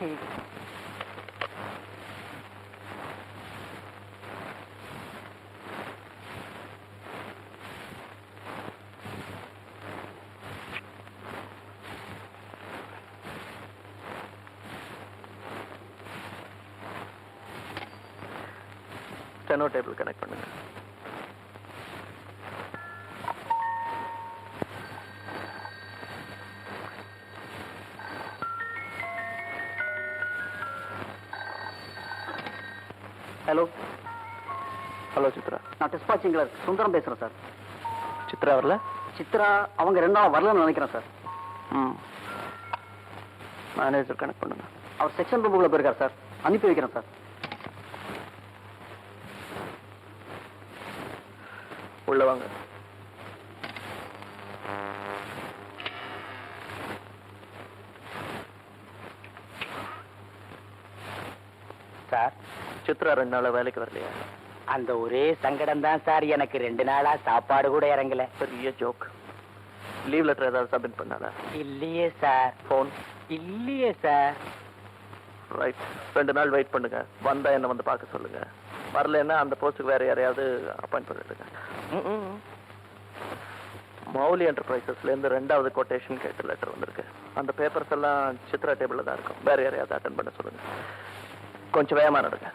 Steno table connect பண்ணுங்க. Hello hello Chitra, நான் டிஸ்பாச்சிங் clerk Sundaram பேசுறேன் சார். சித்ரா வரல? சித்ரா அவங்க 2 நாள் வரலன்னு நினைக்கிறேன் சார். மேனேஜர் கனெக்ட் பண்ணுங்க. அவர் செக்ஷன் ரூமுக்குள்ள போயிருக்கார் சார். அனுப்பி வைக்கிறேன் சார். உள்ள வாங்க. சார், சித்ரா 2 நாளா வேலைக்கு வரலையா? அந்த ஒரே சங்கடம் தான் சார். எனக்கு 2 நாளா சாப்பாடு கூட இறங்கல. பெரிய ஜோக். லீவ் லெட்டர் ஏதாவது சப்மிட் பண்ணாதா? இல்லையே சார். ஃபோன் இல்லையே சார். ரைட், 2 நாள் வெயிட் பண்ணுங்க. வந்தா என்ன வந்து பார்க்க சொல்லுங்க. வரலன்னா அந்த போஸ்ட்டுக்கு வேற யாரையாவது அப்பாயிண்ட் பண்ணிடுங்க. மௌலி என்டர்பிரைசஸ்ல இருந்து 2வது கொட்டேஷன் கேட்டு லெட்டர் வந்திருக்கு. அந்த பேப்பர்ஸ் எல்லாம் சித்ரா டேபிள்ல தான் இருக்கும். வேற யாரையாவது அட்டென்ட் பண்ண சொல்லுங்க. கொஞ்சம் வேகமா நடங்க.